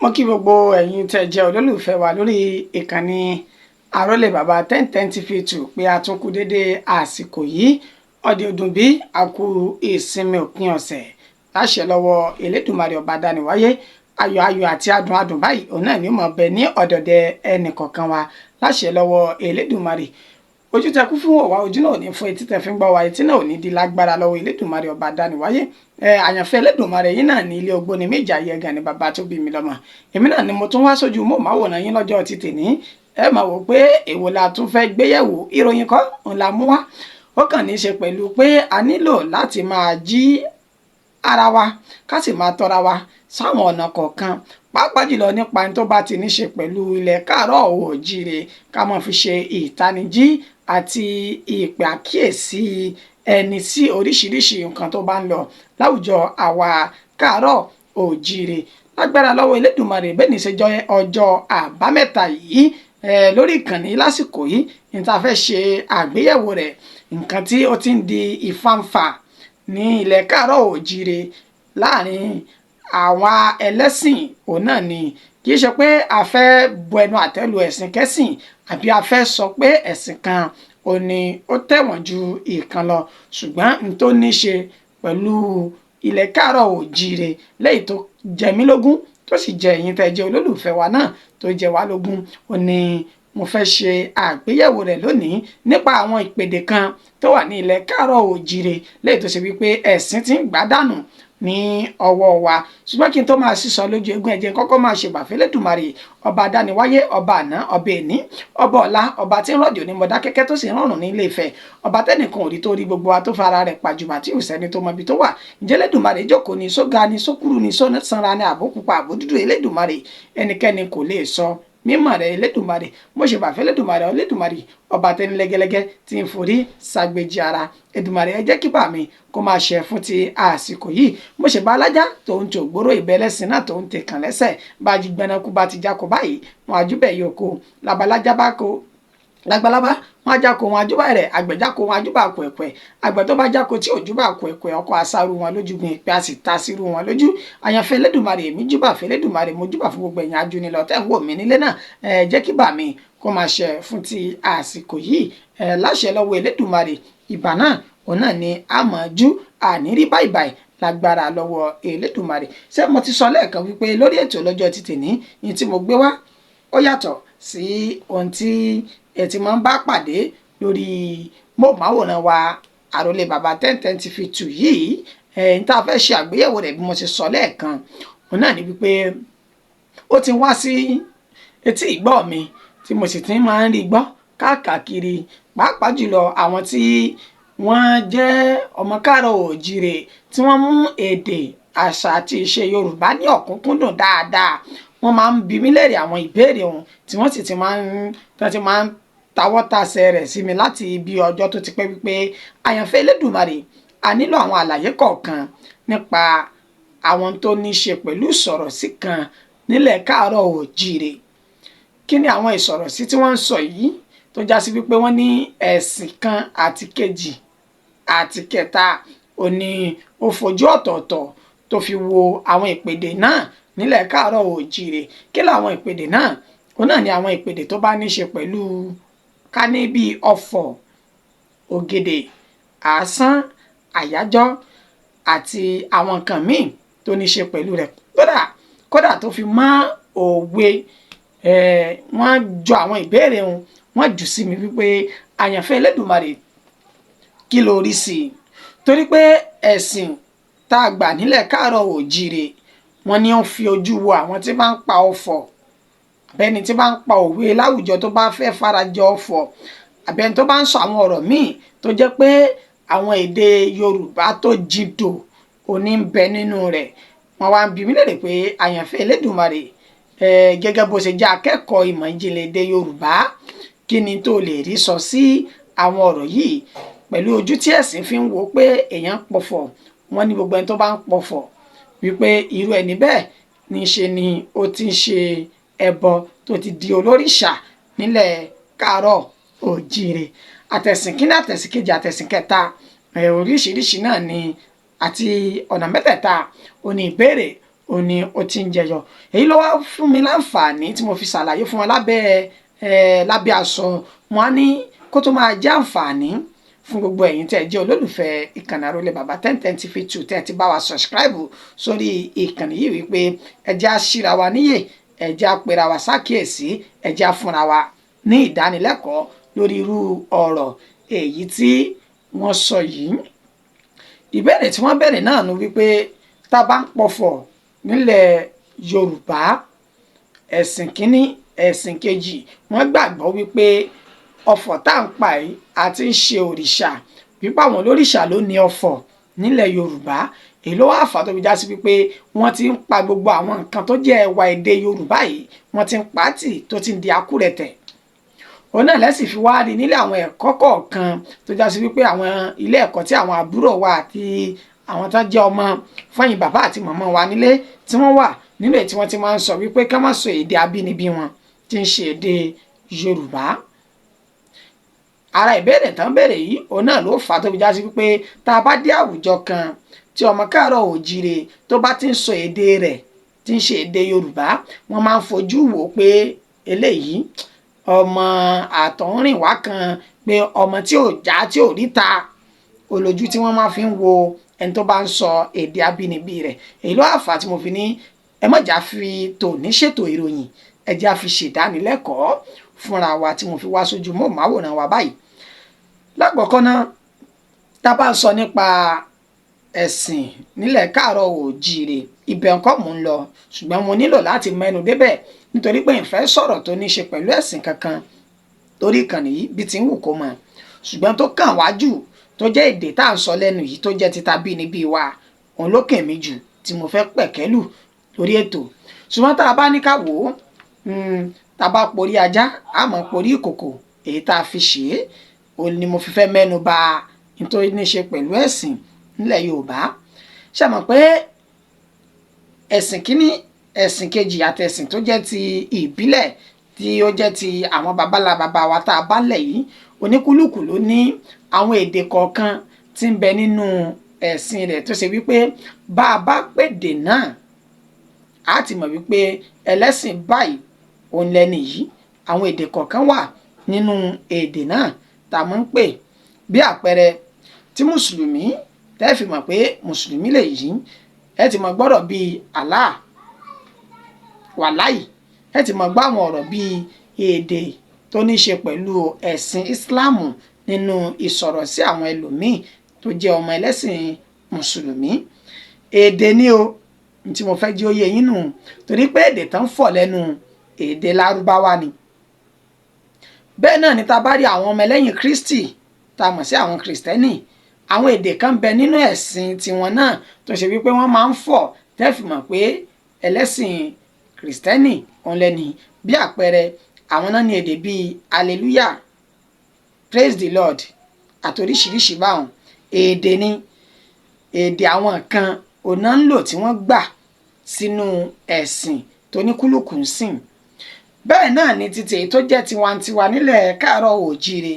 mo kí gbogbo ẹ̀yin tẹ́ jẹ́ olólùfẹ́ wa lórí ìkànnì Àrólé Bàbá 1010 TV2 pé a tún kú dédé àsìkò yìí ọdẹ ọdún bí a kú ìsinmi òpin ọ̀sẹ̀ láṣẹ lọ́wọ́ Elédùmarè ọba dániwáyé ayọ̀ àti adùn báyìí òun náà ni ó mọ̀ bẹ ní ọ̀dọ̀dẹ ẹnì kọ̀ọ̀kan wa láṣẹ lọ́wọ́ Elédùmarè ojú tẹ kú fún ọwà ojú náà ò ní fún etí tẹ fi ń gbọ́ wa etí náà ò ní di lágbára lọ́wọ́ Elédùmarè ọba dániwáyé àyànfẹ́ Elédùmarè yín náà ní ilé ògbóni méjì ayé ẹgàn ní bàbá tó bí mi lọ́mọ èmi náà ni mo tún wá sójú mọ́ máwòrán yín lọ́jọ́ ti tèní ẹ máa wò pé èwo la tún fẹ́ gbéyẹ̀wò ìròyìn kọ́ òun la mú wá ó kàn ní í ṣe pẹ̀lú pé a nílò láti máa jí ara wa ká sì máa tọ́ra wa sáwọn ọ̀nà kọ̀ọ̀kan pàápàá jùlọ nípa ní tó bá ti ní ṣe pẹ̀lú ilẹ̀ káàárọ̀ oòjíire ká máa fi ṣe ìtanijí àti ìpè àkíyèsí ẹni sí oríṣiríṣi nǹkan tó bá ń lọ láwùjọ àwa káàárọ̀ oòjíire lágbára lọ́wọ́ Elédùmarè bẹ́ẹ̀ ní ṣe ọjọ́ àbámẹ́ta yìí lórí ìkànnì lásìkò yìí ní ta fẹ́ ṣe àgbéyẹ̀wò rẹ̀ nǹkan tí ó ti ń di ìfàǹfà ní ilẹ̀ káàárọ̀ oòjíire láàrin àwọn ẹlẹ́sìn òun náà ni kì í ṣe pé a fẹ́ bu ẹnu àtẹ́lu ẹ̀sìn kẹ́sìn àbí a fẹ́ sọ pé ẹ̀sìn kan ò ní ó tẹ̀wọ̀n ju ìkan lọ ṣùgbọ́n n tó ní ṣe pẹ̀lú ilẹ̀ káàárọ̀ oòjíire lẹ́yìn tó jẹ mí lógún tó sì jẹ ẹ̀yin tẹ́ jẹ́ olólùfẹ́ wa náà tó jẹ wá lógún ó ní mo fẹ́ ṣe àgbéyẹ̀wò rẹ̀ lónìí nípa àwọn ìpèdè kan tó wà ní ilẹ̀ káàárọ̀ oòjíire lẹ́yìn tó ṣe wípé ẹ̀sìn ti ń gbádànù ní ọwọ́ wa ṣùgbọ́n kí n tó máa sísọ lójú eégún ẹ̀jẹ̀ kọ́kọ́ máa ṣe bàfẹ́ Elédùmarè ọba adániwáyé ọba àná ọba èní ọba ọ̀la ọba tí ń rọ̀jò ní Mọdákẹ́kẹ́ tó sì ń rọrùn ní Ilé Ifẹ̀ ọba tẹ́nìkan ò rí tó rí gbogbo wa tó fara rẹ̀ pàjùbà tí ò sẹ́ni tó mọ ibi tó wà ǹjẹ́ Elédùmarè jókòó ní sóga ní sókúrú ní sọ́nra ní àbókùpa àbódúdú Elédùmarè ẹnikẹ́ni kò lè sọ mímọ̀ rẹ̀ Elédùmarè mo ṣe bàfẹ́ Elédùmarè ọba tẹni lẹ́gẹ́lẹ́gẹ́ tí ń forí ṣàgbéjì ara Èdùmarè ẹ jẹ́ kí bà mí kó máa ṣe fún ti àsìkò yìí mo ṣe bá alájà tó ń tògbóró ìbẹ́lẹ́sìn náà tó ń tẹ̀kàn lẹ́sẹ̀ bá jí gbẹnakú bá ti jákò báyìí wọn àjúbẹ̀ yòókù labalájá bá kó lágbàlábá wọn ajáko wọn ajúbà rẹ àgbẹjáko wọn ajúbà kwẹkwẹ àgbẹ̀ tó bá jáko tí òjúbà kwẹkwẹ ọkọ àṣàrù wọn lójúgun ìpè àsì ta sírù wọn lójú àyànfẹ́ Elédùmarè èmi júbà fẹ́ Elédùmarè mo júbà fún gbogbo ẹ̀yin ajúnilọ tẹ́ ń wò mí nílé náà jẹ́ kí bà mí kó máa ṣe fún ti àsìkò yìí láṣẹ lọ́wọ́ Elédùmarè ìbà náà òun náà ni àmọ̀jú ànírí báìbáì lágbára lọ́wọ́ Elédùmarè ṣé mo ti sọ lẹ́ẹ̀kan wípé lórí ètò lọ́jọ́ ti tèní yìí tí mo gbé wá ó yàtọ̀ sí ohun tí ẹ ti máa ń bá pàdé lórí móhùnmáwòrán wa Àrólé Bàbá 1010 TV2 yìí ní tá a fẹ́ ṣe àgbéyẹ̀wò rẹ̀ bí mo ti sọ lẹ́ẹ̀kan òun náà ni wípé ó ti wá sí etí ìgbọ́ mi tí mo sì ti máa ń rí gbọ́ káàkiri pàápàá jùlọ àwọn tí wọ́n jẹ́ ọmọ káàárọ̀ oòjíire tí wọ́n mú èdè àṣà àti ìṣe Yorùbá ní ọ̀kúnkúndùn dáadáa wọ́n máa ń bi mí léèrè àwọn ìbéèrè ọ̀hún tí wọ́n sì ti máa ń tawọ́ tasẹ̀ rẹ̀ sí mi láti ibi ọjọ́ tó ti pẹ́ wípé àyànfẹ́ Elédùmarè a nílò àwọn àlàyé kọ̀ọ̀kan nípa àwọn tó ní ṣe pẹ̀lú ìsọ̀rọ̀sí kan nílẹ̀ káàárọ̀ oòjíire kí ni àwọn ìsọ̀rọ̀sí tí wọ́n ń sọ yìí tó já sí wípé wọ́n ní ẹ̀sìn kan àti kejì àti kẹta ò ní ó fojú ọ̀tọ̀ọ̀tọ̀ tó fi wo àwọn ìpèdè náà nílẹ̀ káàárọ̀ oòjíire kí làwọn ìpèdè náà òun náà ni àwọn ìpèdè tó bá ní ṣe pẹ̀lú ká ní bíi ọ̀fọ̀ ògèdè àásán àyájọ́ àti àwọn nǹkan míì tó ní ṣe pẹ̀lú rẹ̀ kódà tó fi mọ́ òwe wọ́n jọ àwọn ìbéèrè wọn wọ́n jù sí mi wípé àyànfẹ́ Elédùmarè kí ló rí sí i torí pé ẹ̀sìn tá a gbà nílẹ̀ káàárọ̀ oòjíire wọ́n ní ó ń fi ojú wo àwọn tí bá ń pa ọ̀fọ̀ àbẹ́ni tí bá ń pa òwe láwùjọ tó bá fẹ́ farajọ ọ̀fọ̀ àbẹ́ni tó bá ń sọ àwọn ọ̀rọ̀ míì tó jẹ́ pé àwọn èdè Yorùbá tó jìndò òní ń bẹ nínú rẹ̀ wọ́n wá ń bi mí léèrè pé àyànfẹ́ Elédùmarè gẹ́gẹ́ bó ṣe jẹ́ akẹ́kọ̀ọ́ ìmọ̀ ìjìnlẹ̀ èdè Yorùbá kí ni tó lè rí sọ sí àwọn ọ̀rọ̀ yìí pẹ̀lú ojú tí ẹ̀sìn fi ń wo pé èèyàn pọ̀fọ̀ wọ́n ní gbogbo ẹni tó bá ń pọ̀fọ̀ wípé irú ẹni bẹ́ẹ̀ ní ṣe ni ó ti ń ṣe ẹbọ tó ti di olórìṣà nílẹ̀ káàárọ̀ oòjíire àtẹ̀sìn kíní àtẹ̀sìn kejì àtẹ̀sìn kẹta oríṣiríṣi náà ni àti ọ̀nà mẹ́tẹ̀ẹ̀ta òní ìbéèrè ó ní ó ti ń jẹyọ. Èyí ló wá fún mi láǹfààní tí mo fi ṣàlàyé fún wọn lábẹ́ aṣọ. Mo á ní kó tó máa jẹ́ àǹfààní fún gbogbo ẹ̀yin tẹ́ ẹ jẹ́ olólùfẹ́ ìkànnì Àrólé Bàbá 1010 TV2 tẹ́ ẹ ti bá wa subscribe sórí ìkànnì yìí wípé ẹ jẹ́ á ṣíra wa níyè, ẹ jẹ́ á pera wa sákìyèsí, ẹ jẹ́ á fúnra wa ní ìdánilẹ́kọ̀ọ́ lórí irú ọ̀rọ̀ èyí tí wọ́n sọ yìí. Ìbéèrè tí wọ́n bẹ̀rẹ̀ náà ni wípé tá a bá ń pọ̀fọ̀ nílẹ̀ Yorùbá, ẹ̀sìn kínní ẹ̀sìn kejì wọ́n gbàgbọ́ wípé ọ̀fọ̀ tá à ń pa yìí àti ń ṣe òrìṣà, wípé àwọn olórìṣà ló ní ọ̀fọ̀ nílẹ̀ Yorùbá. Èyí ló wá fà tó fi já sí wípé wọ́n ti ń pa gbogbo àwọn nǹkan tó jẹ́ ẹwà èdè Yorùbá yìí, wọ́n ti ń pa á tì tó ti ń di akúrẹ̀tẹ̀. Òun náà lẹ́sìn fi wá rí nílé àwọn ẹ̀kọ́ kọ̀ọ̀kan tó já sí wípé àwọn ilé ẹ̀kọ́ tí àwọn àbúrò wa àti àwọn tó jẹ́ ọmọ fẹ́yìn bàbá àti màmá wa nílé tí wọ́n wà nílé tí wọ́n ti máa ń sọ wípé ká má sọ èdè abínibí wọn tí ń ṣe èdè Yorùbá. Ara ìbéèrè tán béèrè yìí òun náà ló fà á tó fi já sí wípé tá a bá dé àwùjọ kan tí ọmọ káàárọ̀ oòjíire tó bá ti ń sọ èdè rẹ̀ tí ń ṣe èdè Yorùbá, wọ́n máa ń fojú wò pé eléyìí ọmọ àtọ̀húnrìnwá kan, pé ọmọ tí ò já tí ò ríta, olójú tí wọ́n máa fi ń wo ẹni tó bá ń sọ èdè abínibí rẹ̀. Èyí ló wá fà á tí mo fi ní ẹ má jà fi tòní ṣètò ìròyìn, ẹ jẹ́ á fi ṣèdánilẹ́kọ̀ọ́ fúnra wa tí mo fi wá sójú mọ́ màwòrán wa báyìí. Lákọ̀ọ́kọ́ náà, tá a bá ń sọ nípa ẹ̀sìn nílẹ̀ káàárọ̀ oòjíire, ibẹ̀ ńkọ́ mò ń lọ, ṣùgbọ́n mo nílò láti mẹ́nu débẹ̀ nítorí pé ìfẹ́ sọ̀rọ̀ tó ní ṣe pẹ̀lú ẹ̀sìn kankan torí ìkànnì yìí bí ti ń wù kó mọ̀, ṣùgbọ́n tó kàn wá jù tó jẹ́ èdè tá à ń sọ lẹ́nu yìí tó jẹ́ títa bínibí wa, òun ló kàn mí jù tí mo fẹ́ pẹ̀kẹ́lù lórí ètò. Ṣùgbọ́n tá a bá ní ká wò ó, tá a bá porí ajá a mọ̀ porí ìkòkò, èyí tá a fi ṣe é òun ni mo fi fẹ́ mẹ́nu bà nítorí ní ṣe pẹ̀lú ẹ̀sìn nílẹ̀ Yorùbá. Ṣé mọ̀ pé ẹ̀sìn kínní ẹ̀sìn kejì àti ẹ̀sìn tó jẹ́ ti ìbílẹ̀ tí ó jẹ́ ti àwọn bàbá wa tá a bá lẹ̀ yìí, oníkúlùkù ló ní àwọn èdè kọ̀ọ̀kan tí ń bẹ nínú ẹ̀sìn rẹ̀ tó ṣe wípé bá a bá pèdè náà a ti mọ̀ wípé ẹlẹ́sìn báyìí òun lẹ́ni yìí. Àwọn èdè kọ̀ọ̀kan wà nínú èdè náà tá a mọ̀ ń pè. Bí àpẹẹrẹ tí mùsùlùmí tẹ́ fi mọ̀ pé mùsùlùmí lè yí, ẹ ti mọ̀ gbọ́dọ̀ bíi Allah, wàláì, ẹ ti mọ̀ gbọ́ àwọn ọ̀rọ̀ bíi èdè tó ní ṣe pẹ̀lú ẹ̀sìn Ìsìláàmù nínú ìsọ̀rọ̀ sí àwọn ẹlòmíì tó jẹ́ ọmọ ẹlẹ́sìn mùsùlùmí. Èdè ni o tí mo fẹ́ jẹ́ ó yé yín nù, torí pé èdè tán fọ̀ lẹ́nu èdè Lárúbáwá ni. Bẹ́ẹ̀ náà ni tá a bá rí àwọn ọmọ ẹlẹ́yìn Kristi tá a mọ̀ sí àwọn Kristẹni, àwọn èdè kan bẹ nínú ẹ̀sìn tiwọn náà tó ṣe wípé wọ́n máa ń fọ̀ tẹ́ fi mọ̀ pé ẹlẹ́sìn Kristẹni òun lẹ́ni. Bí àpẹẹrẹ àwọn náà ní èdè bíi hallelujah, praise the Lord àti oríṣiríṣi báwọn. Èdè ni èdè àwọn kan òun náà ń lò tí wọ́n gbà sínú ẹ̀sìn tó ní kúlùkù ń sìn. Bẹ́ẹ̀ náà ni títí èyí tó jẹ́ tiwantiwa nílẹ̀ káàárọ̀ oòjíire,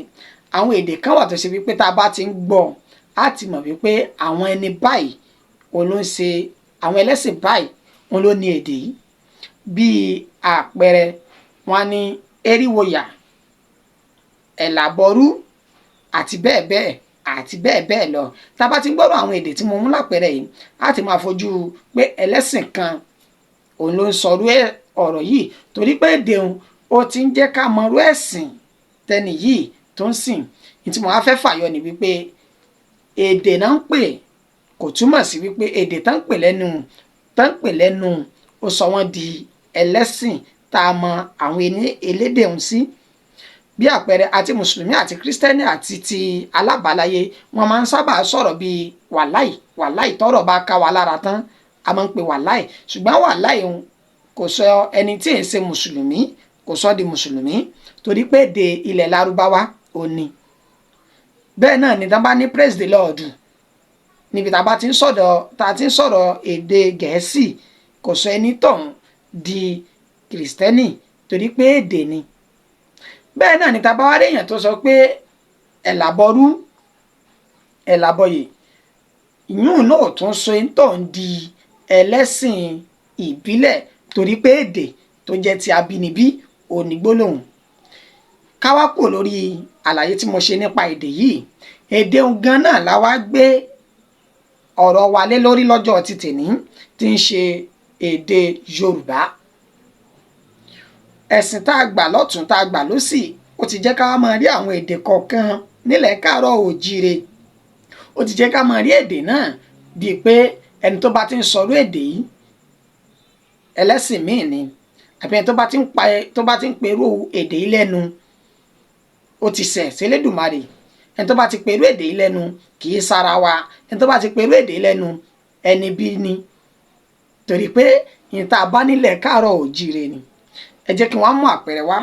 àwọn èdè kan wà tó ṣe wípé tá a bá ti ń gbọ́ á ti mọ̀ wípé àwọn ẹni báyìí òun ló ń ṣe, àwọn ẹlẹ́sìn báyìí òun ló ní èdè yìí. Bí àpẹẹrẹ wọn ní eriwoyà, ẹ̀làbọ̀rú àti bẹ́ẹ̀ bẹ́ẹ̀ àti bẹ́ẹ̀ bẹ́ẹ̀ lọ. Tá a bá ti ń gbọ́dọ̀ àwọn èdè tí mo mú lápẹẹrẹ yìí, á ti máa fojú pé ẹlẹ́sìn kan òun ló ń sọrú ọ̀rọ̀ yìí, torí pé èdè òun ó ti ń jẹ́ ká mọrú ẹ̀sìn tẹni yìí tó ń sìn. Ní tí mo wá fẹ́ fàyọ ni wípé èdè náà ń pè kò túmọ̀ sí wípé èdè tán ń pè lẹ́nu ó sọ wọ́n di ẹlẹ́sìn tá a mọ àwọn elédè ọ̀hún sí. Bí àpẹẹrẹ àti mùsùlùmí àti kírísítẹ́nì àti ti alábàáláyé wọ́n máa ń sábà sọ̀rọ̀ bíi wàláì, wàláì tọ́rọ̀ bá ká wa lára tán a máa ń pè wàláì, ṣùgbọ́n wàláì òun kò sọ ẹni tí ì ṣe mùsùlùmí kò sọ di mùsùlùmí, torí pé èdè ilẹ̀ Lárúbáwá ò ní. Bẹ́ẹ̀ náà ni tá a bá ní praise the Lord níbi tá a bá ti ń sọ̀rọ̀ èdè Gẹ̀ẹ́sì, kò sọ ẹni tọ̀hún di kìrìsìtẹ́nì torí pé èdè ni. Bẹ́ẹ̀ náà ni tá a bá wá rí èèyàn tó sọ pé ẹ̀làbọ̀rú, ẹ̀làbọ̀yè, ìyún náà tún sọ ẹni tọ̀hún di ẹlẹ́sìn ìbílẹ̀ torí pé èdè tó jẹ́ ti abínibí òní gbólóhùn. Ká wá kúrò lórí àlàyé tí mo ṣe nípa èdè yìí, èdè gan náà la wá gbé ọ̀rọ̀ wa lé lórí lọ́jọ́ ti tèní tí ń ṣe èdè Yorùbá. Ẹ̀sìn tá a gbà lọ́tún tá a gbà lósì ó ti jẹ́ ká máa rí àwọn èdè kọ̀ọ̀kan nílẹ̀ káàárọ̀ oòjíire. Ó ti jẹ́ ká máa rí èdè náà bíi pé ẹni tó bá ti ń sọ̀rọ̀ èdè yìí ẹlẹ́sìn míì ni, àbí ẹni tó bá ti ń perú èdè yìí lẹ́nu ó ti ṣẹ̀ s'Elédùmarè. Ẹni tó bá ti perú èdè yìí lẹ́nu kì í sára wa. Ẹni tó bá ti perú èdè yìí lẹ́nu ẹni bí ni, torí pé ìta bá nílẹ̀ káàárọ̀ oòjíire ni. Ẹ jẹ́ kí wọ́n mú àpẹẹrẹ wá.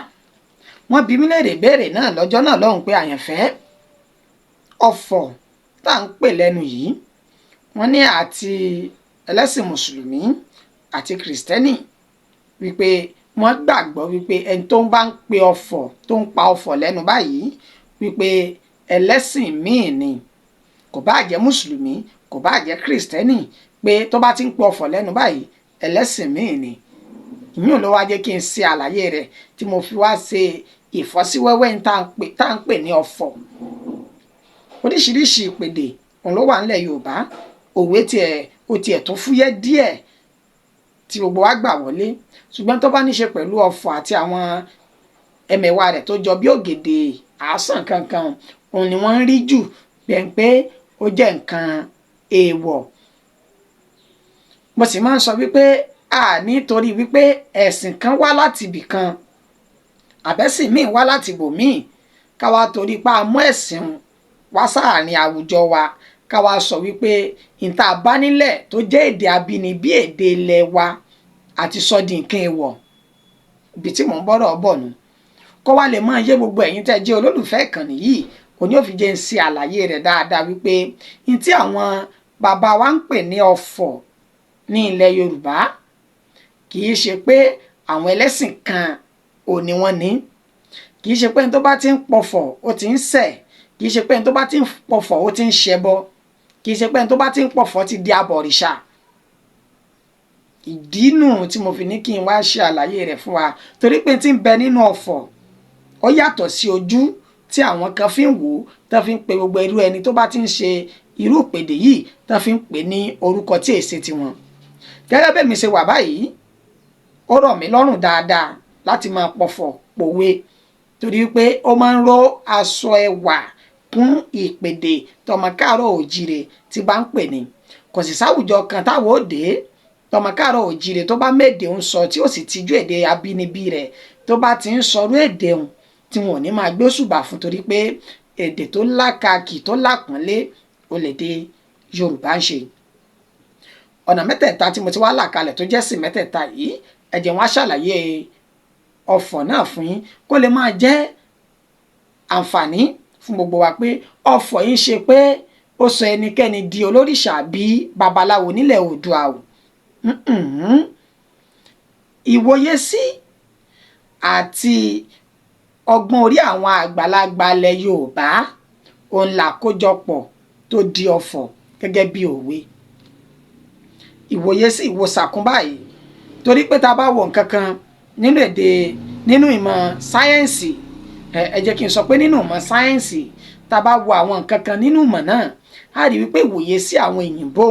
Wọ́n bi mí léèrè béèrè náà lọ́jọ́ náà lọ́hùn pé àyànfẹ́ ọ̀fọ̀ tá à ń pè lẹ́nu yìí, wọ́n ní àti ẹlẹ́sìn mùsùlùmí àti kìrìsìtẹ́nì wípé wọ́n gbàgbọ́ wípé ẹni tó bá ń pe ọ̀fọ̀ tó ń pa ọ̀fọ̀ lẹ́nu báyìí wípé ẹlẹ́sìn míì ni, kò bá jẹ́ mùsùlùmí kò bá jẹ́ kìrìsìtẹ́nì, pé tó bá ti ń pe ọ̀fọ̀ lẹ́nu báyìí ẹlẹ́sìn míì ni. ìyún ló wá jẹ́ kí n ṣe àlàyé rẹ̀ tí mo fi wá ṣe ìfọ́síwẹ́wẹ́ tá à ń pè ní ọ̀fọ̀. Oríṣiríṣi ìpèdè òun ló wà nílẹ̀ Yorùbá. Òwe tiẹ̀ tún fúyẹ́ díẹ̀ tí gbogbo wa gbà wọlé, ṣùgbọ́n tó bá ní ṣe pẹ̀lú ọ̀fọ̀ àti àwọn ẹmẹ̀wà rẹ̀ tó jọ bí ògèdè àásàn kankan, òun ni wọ́n ń rí jù bẹ́ẹ̀ pé ó jẹ́ nǹkan èèwọ̀. Mo sì máa ń sọ wípé nítorí wípé ẹ̀sìn kan wá láti ibì kan àbẹ́sìn míì wá láti ibòmíì ká wá torí pa mú ẹ̀sìn wá sáàrin àwùjọ wa ká wá sọ wípé ìta bá nílẹ̀ tó jẹ́ èdè abínibí èdè ilẹ̀ wa àti sọ di nǹkan èèwọ̀. Ibi tí mò ń bọ́rọ̀ bọ̀ nù kó wá lè máa yé gbogbo ẹ̀yin tẹ́ jẹ́ olólùfẹ́ ìkànnì yìí, òní ò fi jẹ́ ń ṣe àlàyé rẹ̀ dáadáa wípé ní tí àwọn bàbá wa ń pè ní ọ̀fọ̀ ní ilẹ̀ Yorùbá kì í ṣe pé àwọn ẹlẹ́sìn kan ò ní wọ́n ní, kì í ṣe pé ẹni tó bá ti ń pọ̀fọ̀ ó ti ń ṣẹ̀, kì í ṣe pé ẹni tó bá ti ń pọ̀fọ̀ ó ti ń ṣẹbọ, kì í ṣe pé ẹni tó bá ti ń pọ̀fọ̀ ti di abọ̀rìṣà. Ìdí nù tí mo fi ní kí n wá ṣe àlàyé rẹ̀ fún wa, torí pé tí ń bẹ nínú ọ̀fọ̀ ó yàtọ̀ sí ojú tí àwọn kan fi ń wò ó tó fi ń pe gbogbo irú ẹni tó bá ti ń ṣe irú ìpèdè yìí tó fi ń pè ní orúkọ tí èsì tiwọn. Gẹ́gẹ́ bẹ́ẹ̀ mi ṣe wà báyìí, ó rọ̀ mí lọ́rùn dáadáa láti máa pọ̀fọ̀ pòwe, torí pé ó máa ń ró aṣọ ẹwà kún ìpèdè tọmọ káàárọ̀ oòjíire tí bá ń pè ní. Kò sì sáwùjọ kan táwọn ó dé tọmọ káàárọ̀ oòjíire tó bá méde ń sọ tí ó sì tijú èdè abínibí rẹ̀ tó bá ti ń sọrú èdè òun tí wọn ò ní máa gbé òṣùbà fún, torí pé èdè tó lákàkì tó lápọ́nlé ó lè dé Yorùbá ń ṣe. Ọ̀nà mẹ́tẹ̀ẹ̀ta tí mo ti wá là kalẹ̀ tó jẹ́ sí mẹ́tẹ̀ẹ̀ta yìí, ẹ jẹ́ wọ́n á ṣàlàyé ọ̀fọ̀ náà fún yín kó lè máa jẹ́ àǹfààní fún gbogbo wa pé ọ̀fọ̀ yìí ń ṣe pé ó sọ ẹnikẹ́ni di olórìṣà bí babaláwo nílẹ̀ Oòduà o. Ìwòye sí àti ọgbọ́n orí àwọn àgbàlagbà ilẹ̀ Yorùbá òun làkójọpọ̀ tó di ọ̀fọ̀ gẹ́gẹ́ bí òwe. Ìwòye sí ìwòsàkún báyìí, torí pé tá a bá wo nǹkan kan nínú ìmọ̀ sáyẹ́ǹsì, ẹ jẹ́ kí n sọ pé nínú ìmọ̀ sáyẹ́ǹsì tá a bá wo àwọn nǹkan kan nínú ìmọ̀ náà á rí wípé ìwòye sí àwọn òyìnbó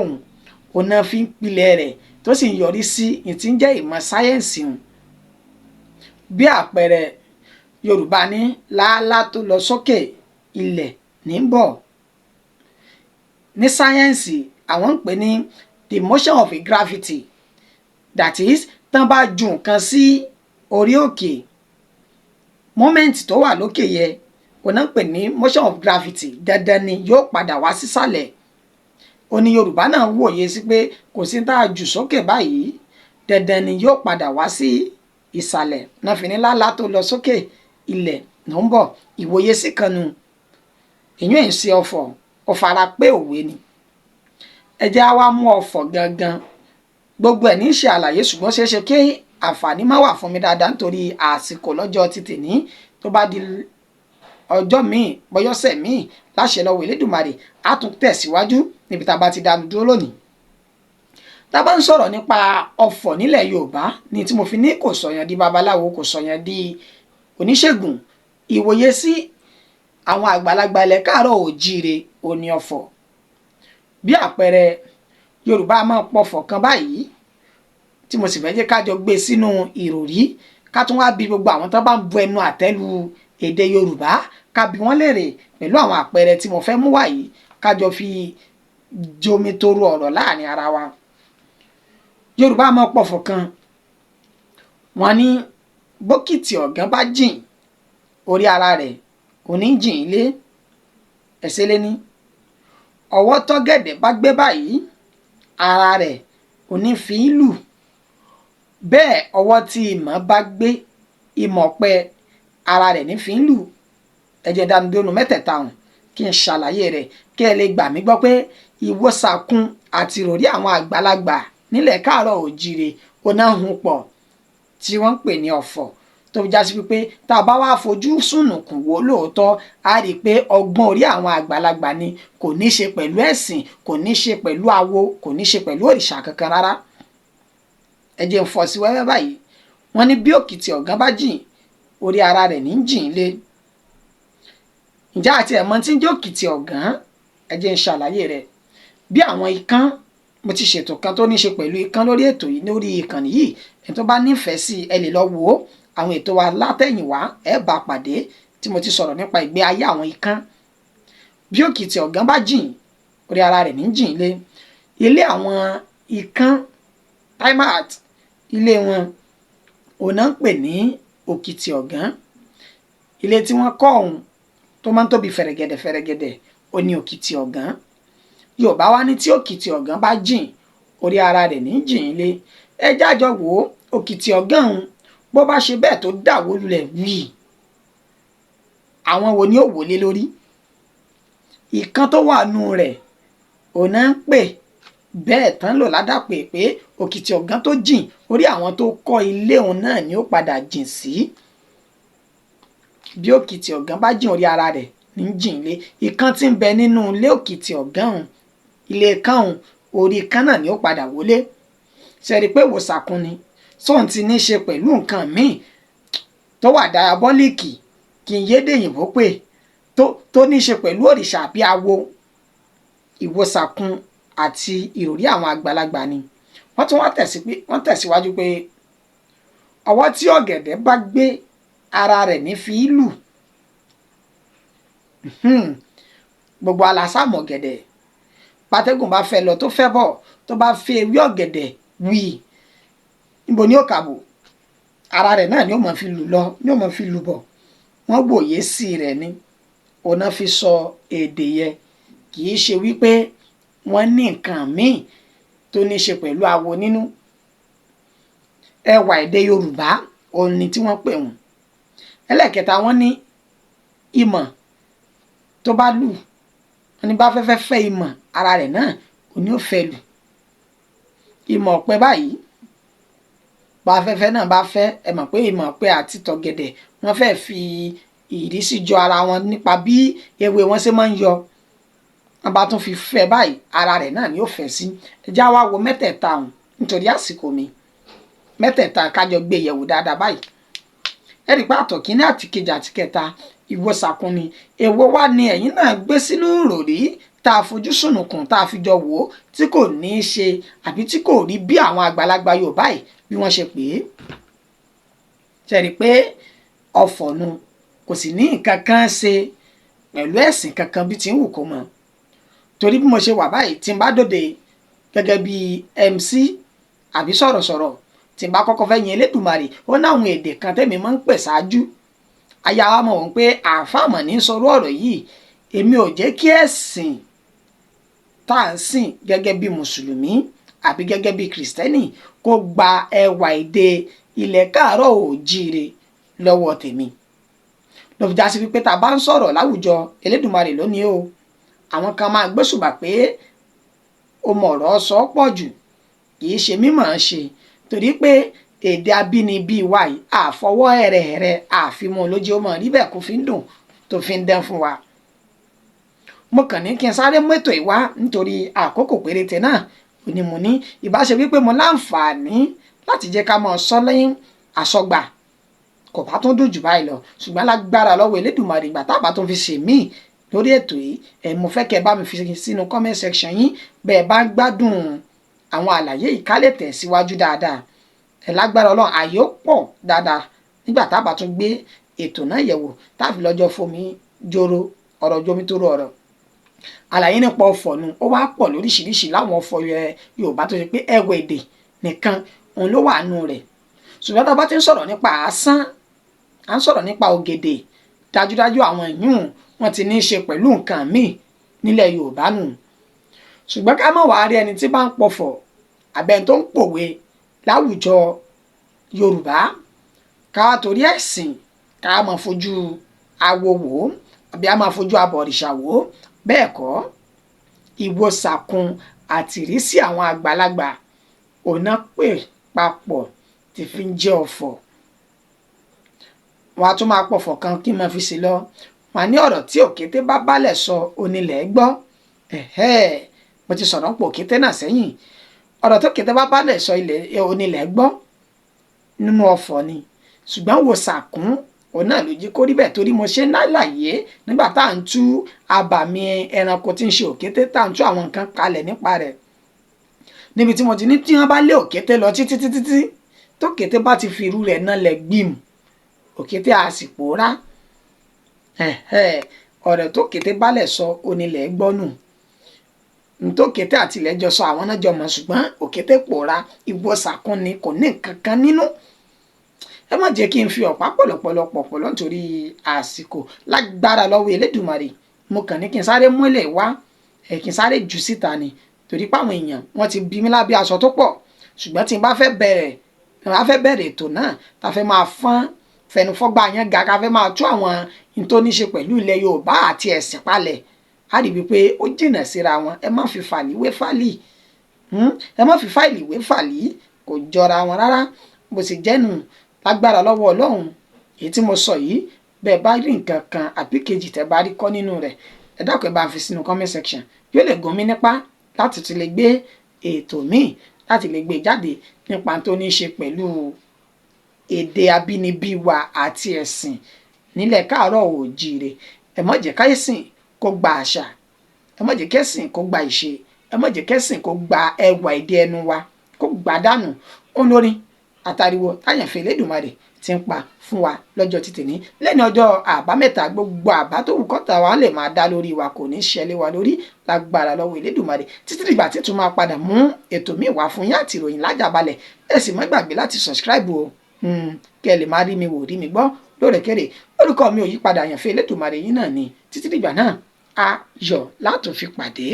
òun náà fi ń pilẹ̀ rẹ̀ tó sì ń yọrí sí ìtí ń jẹ́ ìmọ̀ sáyẹ́ǹsì òun. Bí àpẹẹrẹ, Yorùbá ní láálá tó lọ sókè ilẹ̀ ní ń bọ̀. Ní sáyẹ́ǹsì àwọn ń pè ní the motion of a gravity, that is tán bá ju nǹkan sí orí òkè, moment tó wà lókè yẹ òun náà ń pè ní motion of gravity, dandan ni yóò padà wá sísàlẹ̀. Òní Yorùbá náà wòye sí pé kò sí tá a jù sókè báyìí dandan ni yóò padà wá sí ìsàlẹ̀, náà fi ní láálá tó lọ sókè ilẹ̀ ló ń bọ̀. Ìwòye sí kan nu èyàn ń ṣe ọ̀fọ̀, ó fara pé òwe ni. Ẹ jẹ́ á wá mú ọ̀fọ̀ gangan, gbogbo ẹ̀ ní ṣe àlàyé ṣùgbọ́n ṣeéṣe kí àǹfààní má wà fún mi dáadáa nítorí àsìkò lọ́jọ́ títì ní tó bá di ọjọ́ míì bọ́yọ́sẹ̀ míì láṣẹ lọ́wọ́ Elédùmarè á tún tẹ̀síwájú níbi tá a bá ti dánu dúró lónìí. tá a bá ń sọ̀rọ̀ nípa ọ̀fọ̀ nílẹ̀ Yorùbá ni tí mo fi ní kò sọ̀yàn di babaláwo, kò sọ̀yàn di oníṣègùn. Ìwòye sí àwọn àgbàlagbà ilẹ̀ káàárọ̀ oòjíire òní ọ̀fọ̀. Bí àpẹẹrẹ, Yorùbá máa ń pọ̀fọ̀ kan báyìí tí mo sì fẹ́ jẹ́ ká jọ gbé sínú ìròrí, ká tún wá bi gbogbo àwọn tó bá ń bu ẹnu àtẹ́lu èdè Yorùbá, ká bi wọ́n léèrè pẹ̀lú àwọn àpẹẹrẹ tí mo fẹ́ mú wá yìí, ká jọ fi jomitoro ọ̀rọ̀ láàrin ara wa. Yorùbá máa ń pọ̀fọ̀ kan, wọ́n ní bókìtì ọ̀gán bá jìn orí ara rẹ̀ òní jìn ilé, ẹ̀sẹ̀ lé ní. Ọwọ́ tọ́gẹ̀dẹ̀ bá gbé báyìí ara rẹ̀ òní fi í lù. Bẹ́ẹ̀ ọwọ́ tí ìmọ̀ bá gbé, ìmọ̀ ọ̀pẹ ara rẹ̀ ní fi ń lù. Ẹ jẹ́ dá mi dúró nínú mẹ́tẹ̀ẹ̀ta hàn kí n ṣàlàyé rẹ̀ kí ẹ lè gbà mí gbọ́ pé ìwòsàkun àti ìròrí àwọn àgbàlagbà nílẹ̀ káàárọ̀ oòjíire oná hun pọ̀ tí wọ́n ń pè ní ọ̀fọ̀, tó fi já sí wípé tá a bá wá fojú sùnùkùn wò lóòótọ́ a rí i pé ọgbọ́n orí àwọn àgbàlagbà ni, kò ní ṣe pẹ̀lú ẹ̀sìn, kò ní ṣe pẹ̀lú awo, kò ní ṣe pẹ̀lú òrìṣà kankan rárá. Ẹ jẹ́ n fọ́ sí wẹ́wẹ́ báyìí. Wọ́n ní bí òkìtì ọ̀gán bá jìn orí ara rẹ̀ ní jìn lé. Ǹjẹ́ àti ẹ̀mọ́ tí ń jẹ́ òkìtì ọ̀gán? Ẹ jẹ́ n ṣàlàyé rẹ̀. Bí àwọn ikán, mo ti ṣètò kan tó ní ṣe pẹ̀lú ikán lórí ètò yìí, lórí ìkànnì yìí. Ẹni tó bá nífẹ̀ẹ́ sí ẹ lè lọ wò ó. Àwọn ètò wa látẹ̀yìnwá ẹ bá pàdé tí mo ti sọ̀rọ̀ nípa ìgbé ayé àwọn ikán. Bí òkìtì ọ̀gán bá jìn orí ara rẹ̀ ní jìn lé. Ilé àwọn ikán Tiamat, ilé wọn òun náà ń pè ní òkìtì ọ̀gán. Ilé tí wọ́n kọ́ ọ̀hún tó máa ń tóbi fẹ̀rẹ̀gẹ̀dẹ̀ fẹ̀rẹ̀gẹ̀dẹ̀ ó ní òkìtì ọ̀gán. Yorùbá wá ní tí òkìtì ọ̀gán bá jìn orí ara rẹ̀ ní jìn lé. Ẹ jájọ wò ó, òkìtì ọ̀gán ọ̀hún bó bá ṣe bẹ́ẹ̀ tó dàwó lulẹ̀ wí, àwọn wo ni ó wọlé lórí? Ìkan tó wà nù rẹ̀ òun náà ń pè bẹ́ẹ̀ tán lò ládàpè pé òkìtì ọ̀gán tó jìn orí àwọn tó kọ́ ilé òun náà ni ó padà jìn sí. Bí òkìtì ọ̀gán bá jìn orí ara rẹ̀ ní jìn lé. Ìkan tí ń bẹ nínú ilé òkìtì ọ̀gán ọ̀hún, ilé kan ọ̀hún, orí kan náà ni ó padà wọlé. Ṣe rí i pé ìwòsàkun ni, sóun ti ní ṣe pẹ̀lú nǹkan míì tó wà diabọ́líìkì, kí n yédè òyìnbó pé tó ní ṣe pẹ̀lú òrìṣà bí awo. Ìwòsàkun àti ìròrí àwọn àgbàlagbà ni. Wọ́n tún wọ́n tẹ̀síwájú pé ọwọ́ tí ọ̀gẹ̀dẹ̀ bá gbé ara rẹ̀ ní fi í lù. Gbogbo alásàmọ̀ ọ̀gẹ̀dẹ̀, pátẹ́gùn bá fẹ́ lọ tó fẹ́ bọ̀, tó bá fẹ́ ewé ọ̀gẹ̀dẹ̀ wí, níbo ni ó kàbò? Ara rẹ̀ náà ni ó máa fi lù lọ, ni ó máa fi lù bọ̀. Wọ́n gbòye sí rẹ̀ ni òun náà fi sọ èdè yẹn, kì í ṣe wípé wọ́n ní nǹkan míì tó ní ṣe pẹ̀lú awo nínú. Ẹwà èdè Yorùbá òun ni tí wọ́n pè wọ́n. Ẹlẹ́ẹ̀kẹta, wọ́n ní ìmọ̀ tó bá lù, wọ́n ní bá fẹ́fẹ́ fẹ́ ìmọ̀ ara rẹ̀ náà òní ò fẹ́ lù. Ìmọ̀ ọ̀pẹ báyìí, bá afẹ́fẹ́ náà bá fẹ́, ẹ mọ̀ pé ìmọ̀ ọ̀pẹ àti tọ̀gẹ̀dẹ̀ wọ́n fẹ́ fi ìrísí jọ ara wọn nípa bí ewé wọn ṣe máa ń yọ. Wọ́n bá tún fi fẹ́ báyìí, ara rẹ̀ náà ni ó fẹ́ sí. Ẹ já wá wo mẹ́tẹ̀ẹ̀ta ọ̀hún nítorí àsìkò mi. Mẹ́tẹ̀ẹ̀ta kájọ gbé yẹ̀wò dáadáa báyìí. Ẹ rí i pé àtọ̀kíní àti kejì àti kẹta ìwòsàkun ni. Èwo wá ni ẹ̀yin náà gbé sínú ìròrí tá a fojú sùnùkùn tá a fi jọ wò ó tí kò ní í ṣe àbí tí kò rí bí àwọn àgbàlagbà Yorùbá yìí bí wọ́n ṣe pè é? Ṣe rí i pé ọ̀fọ̀ nu, kò sì ní nǹkan kan ṣe pẹ̀lú ẹ̀sìn kankan bí ti ń wù kó mọ̀. Torí bí mo ṣe wà báyìí, tí n bá dòde gẹ́gẹ́ bí MC àbí sọ̀rọ̀sọ̀rọ̀, tí n bá kọ́kọ́ fẹ́ yin Elédùmarè, ó ní àwọn èdè kan tẹ́mi máa ń pè ṣáájú. Aya wa mọ̀ wọ́n pé àfàmọ̀ ní sọ̀rọ̀ ọ̀rọ̀ yìí, èmi ò jẹ́ kí ẹ̀sìn tá à ń sìn gẹ́gẹ́ bí Mùsùlùmí àbí gẹ́gẹ́ bí Kìrìsìtẹ́nì kó gba ẹwà èdè ilẹ̀ káàárọ̀ oòjíire lọ́wọ́ tèmi. Ló fi já sí wípé tá a bá ń sọ̀rọ̀ láwùjọ Elédùmarè lónìí o, àwọn kan máa gbésùbà pé ó mọ̀ ọ̀rọ̀ sọ pọ̀ jù, kì í ṣe mímọ̀ ọ́n ṣe, torí pé èdè abínibí wa yìí àfọwọ́ ẹ̀rẹ̀ àfimọ́ lójú ó mọ̀ rí bẹ́ẹ̀ kó fi ń dùn tó fi ń dán fún wa. Mo kàn ní kí n sáré mú ètò ìwá nítorí àkókò péréte náà òní mo ní ìbáṣe wípé mo láǹfààní láti jẹ́ ká máa sọ lẹ́yìn àsọgbà kò bá tún dùn jù báyìí lọ ṣùgbọ́n lágbára lọ́wọ́ Elédùmarè ìgbà tá a bá tún fi ṣe míì lórí ètò yìí mo fẹ́ kẹ́ ẹ bá mi fi sínú comment section yín bẹ́ẹ̀ bá ń gbádùn àwọn àlàyé yìí ká lè tẹ̀síwájú dáadáa lágbára Ọlọ́run àyè ó pọ̀ dáadáa nígbà tá a bá tún gbé ètò náà yẹ̀wò tá a fi lọ́jọ́ fomi joro ọ̀rọ̀ jomi tó rọ ọ̀rọ̀ àlàyé nípa ọ̀fọ̀ nu ó wá pọ̀ lóríṣiríṣi láwọn ọ̀fọ̀ Yorùbá tó ṣe pé ẹ̀wọ̀ èdè nìkan òun ló wà nù rẹ̀ ṣùgbọ́n tá a bá ti ń sọ̀rọ̀ nípa asán à ń sọ̀rọ̀ nípa ògèdè dájúdájú àwọn ìyún wọn ti ní í ṣe pẹ̀lú nǹkan míì nílẹ̀ Yorùbá nù ṣùgbọ́n ká má wàá rí ẹni tí bá ń pọ̀fọ̀ àbẹ́ni tó ń pòwe láwùjọ Yorùbá ká torí ẹ̀sìn ká máa fojú awo wò àbí a máa fojú abọ̀rìṣà wò bẹ́ẹ̀ kọ́ ìwòsàkun àtìrísí àwọn àgbàlagbà ọ̀nà pè papọ̀ tí fi ń jẹ́ ọ̀fọ̀ wọn a tún máa pọ̀fọ̀ kan kí n máa fi sí lọ wọn ní ọ̀rọ̀ tí òkété bá bálẹ̀ sọ onílẹ̀ gbọ́ mo ti sọ̀rọ̀ pọ̀ òkété náà sẹ́yìn ọ̀rọ̀ tó kété bá bálẹ̀ sọ onílẹ̀ gbọ́ nínú ọ̀fọ̀ ni ṣùgbọ́n wòsàkún òun náà ló jí kó rí bẹ́ẹ̀ torí mo ṣe ń lálàyé nígbà tá à ń tú abàmì ẹranko tí ń ṣe òkété tá à ń tú àwọn nǹkan kalẹ̀ nípa rẹ̀ níbi tí mo ti ní tí wọ́n bá lé òkété lọ títí tó kété bá ti fi irú rẹ̀ náà lẹ̀ gbìm òkété a sì pòórá ọ̀rọ̀ tó kété bálẹ̀ sọ onílẹ̀ gbọ́nù tó kété àtìlẹ́jọ sọ àwọn náà jọ mọ̀ ṣùgbọ́n òkété pòórá ìwòsàkún ni kò ní nǹkan kan nínú ẹ má jẹ́ kí n fi ọ̀pá pọ̀lọ̀pọ̀lọpọ̀ nítorí àsìkò lágbára lọ́wọ́ Elédùmarè mo kàn ní kí n sáré mú ilé wá kí n sáré jù síta ni torí páwọn èèyàn wọ́n ti bí mi lábẹ́ aṣọ tó pọ̀ ṣùgbọ́n tí n bá fẹ́ bẹ̀rẹ̀ ètò náà tá a fẹ́ máa fọ́n fẹnufọ́gbà yẹn ga ká fẹ́ máa tú àwọn n tó ní ṣe pẹ̀lú ilẹ̀ Yorùbá àti ẹ̀sìn palẹ̀ á rí wípé ó jìnà síra wọn ẹ má fi fàlì wé fàlì ẹ má fi fàìlì wé fàlì kò jọra wọn rárá bó sì jẹ́nu lágbára lọ́wọ́ Ọlọ́run èyí tí mo sọ yìí bẹ́ẹ̀ bá rí nǹkan kan àbí kejì tẹ́ bá rí kọ́ nínú rẹ̀ ẹ dákun ẹ bá ń fi sínú comment section yóò lè gún mi nípa láti ti lè gbé ètò míì láti lè gbé jáde nípa tó ní í ṣe pẹ̀lú èdè abínibí wa àti ẹ̀sìn nílẹ̀ káàárọ̀ oòjíire ẹ má jẹ́ kẹ́sìn kó gba àṣà ẹ má jẹ́ kẹ́sìn kó gba ìṣe ẹ má jẹ́ kẹ́sìn kó gba ẹwà èdè ẹnu wa kó gbà dànù olórin àtàríwò táyànfẹ́ Elédùmarè ti ń pa fún wa lọ́jọ́ títì ní lẹ́ni ọjọ́ àbámẹ́ta gbogbo àbá tó wù kọ́ta wa lè máa dá lórí wa kò ní ṣẹlẹ̀ wa lórí lágbára lọ́wọ́ Elédùmarè títí dìgbà tí tún máa padà mú ètò míì wá fún yín àti ìròyìn lájàbalẹ̀ ẹ sì má gbàgbé láti subscribe o kẹ́ ẹ lè máa rí mi wò rí mi gbọ́ lóòrèkèrè orúkọ mi ò yí padà àyànfẹ́ Elédùmarè yín náà ni títí dìgbà náà ayọ̀ látún fi pàdé.